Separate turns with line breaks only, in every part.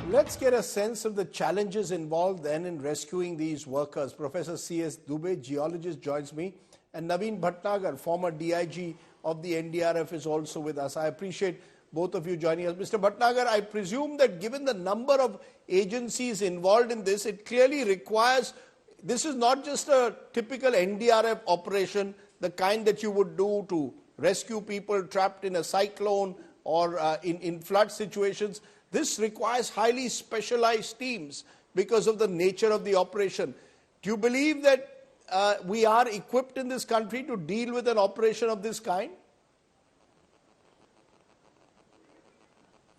Let's get a sense of the challenges involved then in rescuing these workers. Professor C.S. Dubey, geologist, joins me, and Naveen Bhatnagar, former DIG of the NDRF, is also with us. I appreciate both of you joining us. Mr. Bhatnagar, I presume that given the number of agencies involved in this, it clearly requires, this is not just a typical NDRF operation, the kind that you would do to rescue people trapped in a cyclone or in flood situations. This requires highly specialized teams because of the nature of the operation. Do you believe that we are equipped in this country to deal with an operation of this kind?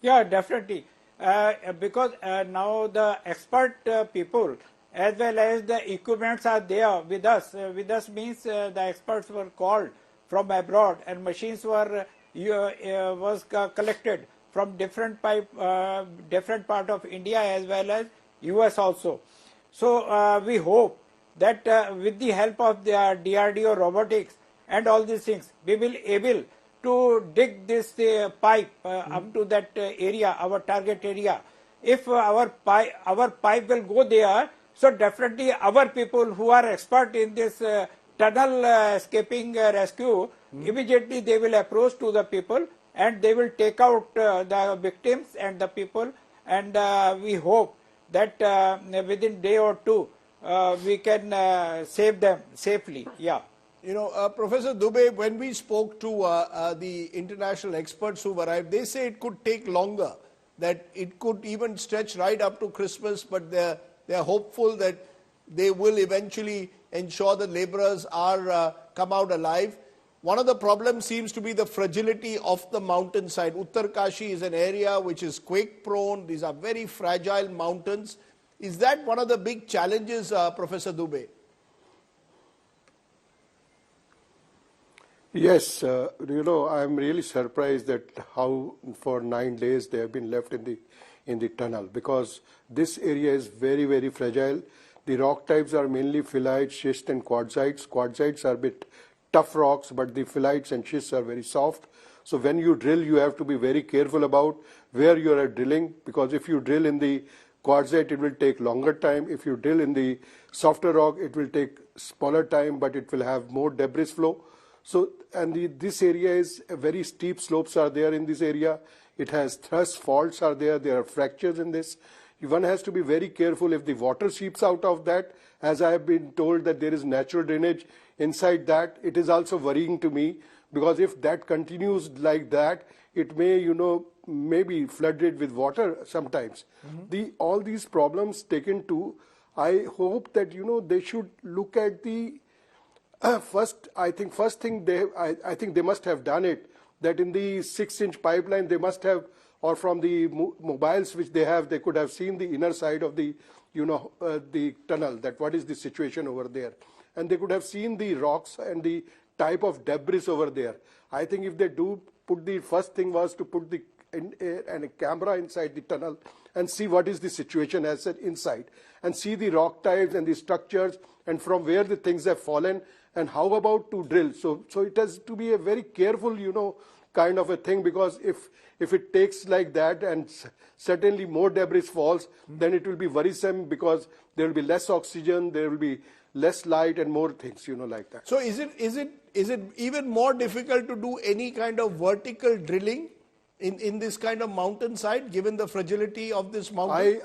Yeah, definitely. Because now the expert people as well as the equipments are there with us. With us means the experts were called from abroad and machines were collected from different part of India as well as US also. So we hope that with the help of the DRDO robotics and all these things, we will able to dig this pipe up to that area, our target area. If our pipe will go there, so definitely our people who are expert in this tunnel escaping rescue, immediately they will approach to the people and they will take out the victims and the people, and we hope that within day or two we can save them safely. Yeah.
You know, Professor Dubey, when we spoke to the international experts who've arrived, they say it could take longer, that it could even stretch right up to Christmas, but they're hopeful that they will eventually ensure that laborers are come out alive. One of the problems seems to be the fragility of the mountainside. Uttarkashi is an area which is quake prone. These are very fragile mountains. Is that one of the big challenges, Professor Dubey?
Yes, I'm really surprised that how for 9 days they have been left in the tunnel, because this area is very, very fragile. The rock types are mainly phyllites, schist and quartzites. Quartzites are a bit tough rocks, but the phyllites and schists are very soft. So when you drill, you have to be very careful about where you are drilling, because if you drill in the quartzite, it will take longer time. If you drill in the softer rock, it will take smaller time, but it will have more debris flow. So, and this area is very steep slopes are there in this area. It has thrust faults are there. There are fractures in this. One has to be very careful if the water seeps out of that. As I have been told that there is natural drainage inside that, it is also worrying to me, because if that continues like that, it may, maybe flooded with water sometimes. All these problems taken to, I hope that, they should look at the first thing I think they must have done it, that in the 6-inch pipeline they must have, or from the mobiles which they have, they could have seen the inner side of the, the tunnel, that what is the situation over there. And they could have seen the rocks and the type of debris over there. I think if they do put, the first thing was to put a camera inside the tunnel and see what is the situation as said inside, and see the rock types and the structures and from where the things have fallen, and how about to drill. So it has to be a very careful, kind of a thing, because if it takes like that and certainly more debris falls, then it will be worrisome, because there will be less oxygen, there will be less light and more things, like that.
So is it even more difficult to do any kind of vertical drilling in this kind of mountainside, given the fragility of this mountain?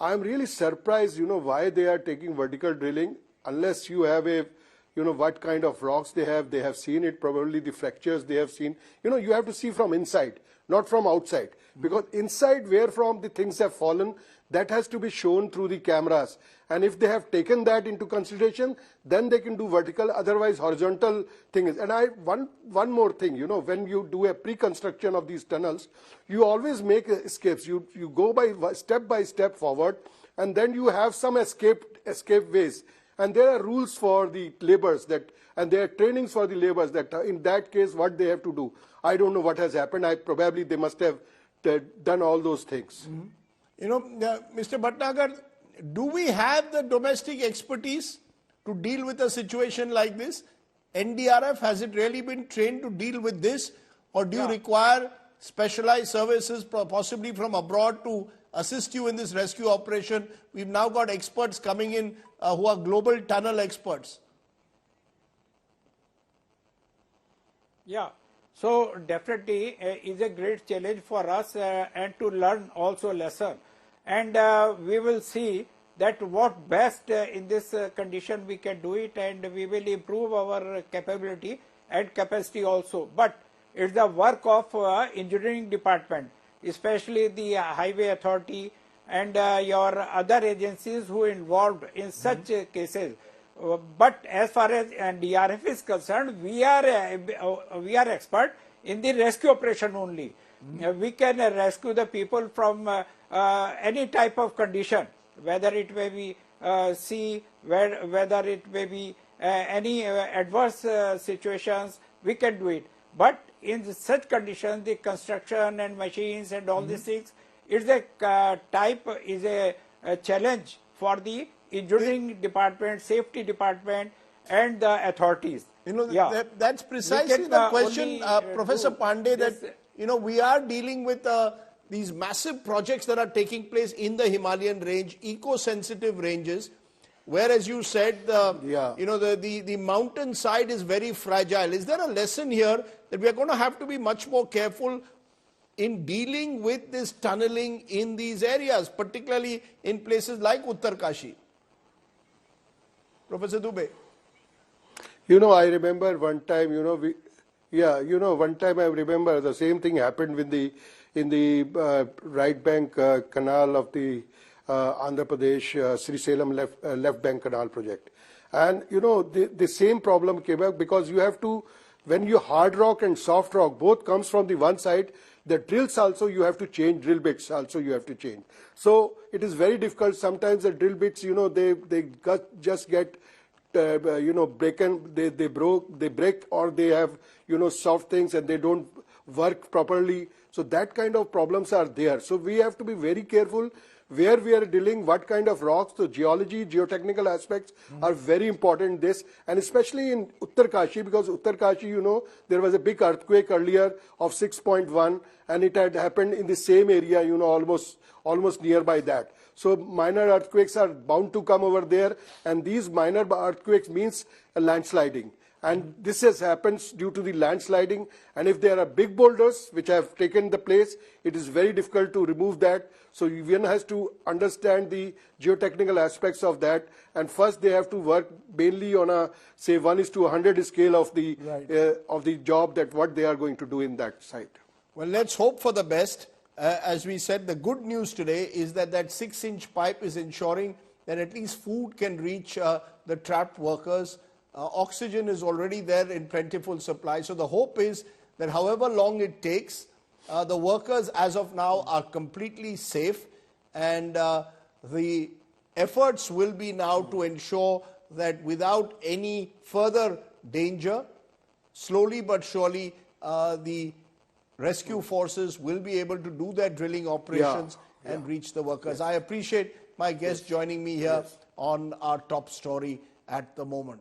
I'm really surprised, why they are taking vertical drilling, unless you have a, what kind of rocks they have seen it, probably the fractures they have seen. You have to see from inside, not from outside, because inside where from the things have fallen, that has to be shown through the cameras. And if they have taken that into consideration, then they can do vertical, otherwise horizontal thing is. And one more thing, when you do a pre-construction of these tunnels, you always make escapes. You go by step forward, and then you have some escape ways. And there are rules for the laborers and there are trainings for the laborers that in that case what they have to do. I don't know what has happened. Probably they must have done all those things.
Mr. Bhatnagar, do we have the domestic expertise to deal with a situation like this? NDRF, has it really been trained to deal with this, or do you require specialized services, possibly from abroad, to assist you in this rescue operation? We've now got experts coming in who are global tunnel experts.
Yeah, so definitely is a great challenge for us and to learn also lesson. And we will see that what best in this condition we can do it, and we will improve our capability and capacity also. But it's the work of engineering department, especially the highway authority and your other agencies who involved in such cases. But as far as DRF is concerned, we are expert in the rescue operation only. We can rescue the people from any type of condition, whether it may be sea, whether it may be any adverse situations, we can do it. But in such conditions, the construction and machines and all these things, it's a is a challenge for the engineering department, safety department, and the authorities.
That's precisely the question, Professor Pandey, that we are dealing with these massive projects that are taking place in the Himalayan range, eco-sensitive ranges, where, as you said, the mountain side is very fragile. Is there a lesson here that we are going to have to be much more careful in dealing with this tunneling in these areas, particularly in places like Uttarkashi? Professor Dubey.
I remember one time, one time I remember the same thing happened in the right bank canal of the Andhra Pradesh Sri Salem left bank canal project. And, the same problem came up, because you have to, when you hard rock and soft rock, both comes from the one side, the drills also you have to change, drill bits also you have to change. So it is very difficult. Sometimes the drill bits, they just get broken, they break, or they have, soft things and they don't work properly. So that kind of problems are there. So we have to be very careful where we are dealing, what kind of rocks. The geology, geotechnical aspects are very important in this, and especially in Uttarkashi, because Uttarkashi, there was a big earthquake earlier of 6.1, and it had happened in the same area, almost nearby that. So minor earthquakes are bound to come over there, and these minor earthquakes means a landsliding. And this has happened due to the landsliding, and if there are big boulders which have taken the place, it is very difficult to remove that. So one has to understand the geotechnical aspects of that, and first they have to work mainly on a, say, 1:100 scale of the job, that what they are going to do in that site.
Well, let's hope for the best. As we said, the good news today is that 6-inch pipe is ensuring that at least food can reach the trapped workers. Oxygen is already there in plentiful supply. So the hope is that however long it takes, the workers as of now are completely safe, and the efforts will be now to ensure that without any further danger, slowly but surely the rescue forces will be able to do their drilling operations and reach the workers. I appreciate my guest joining me here on our top story at the moment.